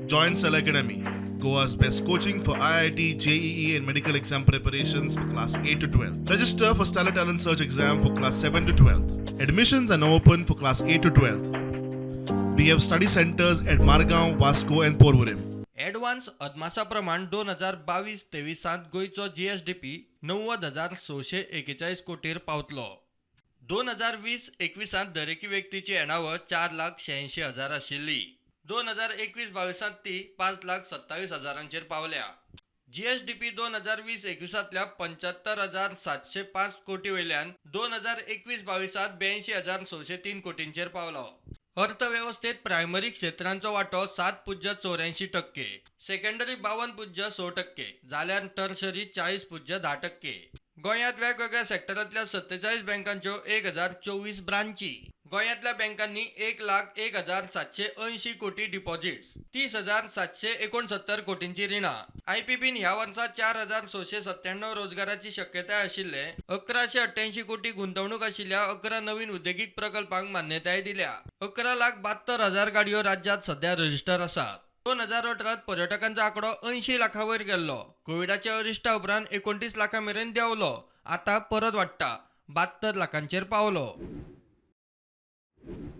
Join Cell Academy, Goa's best coaching for IIT, JEE, and medical exam preparations for class 8 to 12. Register for Stellar Talent Search exam for class 7 to 12. Admissions are now open for class 8 to 12. We have study centers at Margaon, Vasco, and Porvorim. Advance अदमासा प्रमाण 2022-23 गोयचो GSDP 90,641 कोटीर पावतलो. 2020-21 दरेकी व्यक्तीची येणावळ 4,86,000 आशिल्ली. 2021-22 ती 5,27,000 पावल्या. GSDP 2020-21 75,705 कोटी वयल्यान 2021-22 82,603 कोटींचेर पावलो. अर्थव्यवस्थेत प्रायमरी क्षेत्रांचो वांटो 7.84%, सेकंडरी 52.6%, जाल्यार टर्शरी 40.10%. गोंयांत वेगवेगळ्या सेक्टरांतल्या 47 बँकांच्यो 1,024 ब्रांची. गोंयांतल्या बँकांनी 1,01,780 कोटी डिपॉझिट्स, 30,769 कोटींची रिणां. IPBन ह्या वर्सा 4,697 रोजगाराची शक्यताय आशिल्ले 1,188 कोटी गुंतवणूक आशिल्ल्या 11 नवीन उद्देगीक प्रकल्पांक मान्यताय दिल्या. 11,72,000 गाडयो राज्यांत सध्या रजिस्टर आसात. 2018 पर्यटकांचो आंकडो 80 लाखां वयर गेल्लो. कोविडाच्या अरिश्टा उपरांत 29 लाखां मेरेन देंवलो. आतां परत वाडटा, 72 लाखांचेर पावलो.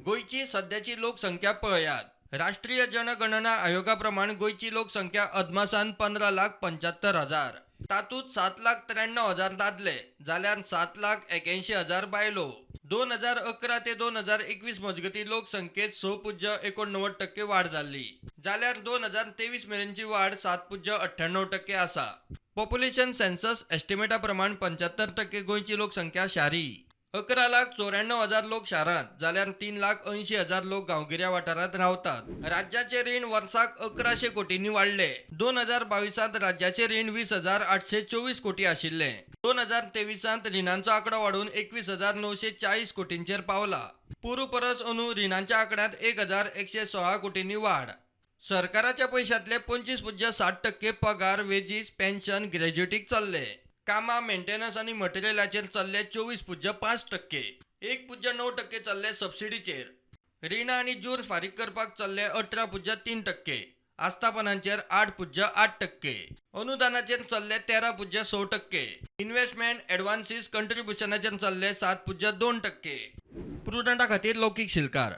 गोंयची सध्याची लोकसंख्या पळयात. राष्ट्रीय जनगणना आयोगा प्रमाण गोंयची लोकसंख्या अदमासान 15,75,000. तातूंत 7,93,000 दादले, जाल्यार 7,81,000 बायलो. 2011 ते 2021 मजगती लोकसंख्येत 6.89% वाड जाल्ली, जाल्यार 2023 मेरेनची वाड 7.98% आसा. पॉप्युलेशन सेन्सस एस्टिमेटा प्रमाण 75% गोंयची लोकसंख्या शारी. 11,94,000 लोक शारांत, जाल्यार 3,80,000 लोक गांवगिऱ्या वाठारांत रावतात. राज्याचे रीण वर्साक 1,100 कोटींनी वाडले. 2022 राज्याचे रीण 20,824 कोटी आशिल्ले. 2023 रिणांचो आंकडो वाडून 21,940 कोटींचेर पावला. पुरू परस अंदू रिणांच्या आंकड्यांत 1,116 कोटींनी वाड. सरकाराच्या पयशांतले 25.60% पगार, वेजीस, पेन्शन, ग्रॅज्युएटीक चल्ले. कामां, मेंटेनन्स आनी मटेरियलाचेर चल्ले 24.5%, 1.9% चल्ले सबसिडीचेर. रिणां आनी जूर फारीक करपाक चल्ले 18.3%, आस्थापनांचेर 8.8%, अनुदानाचेर चल्ले 13.6%, इन्व्हेस्टमेंट एडव्हान्सीस कंट्रिब्युशनाचेर चल्ले 7.2%. प्रुडंटा खातीर लौकीक शिलकार.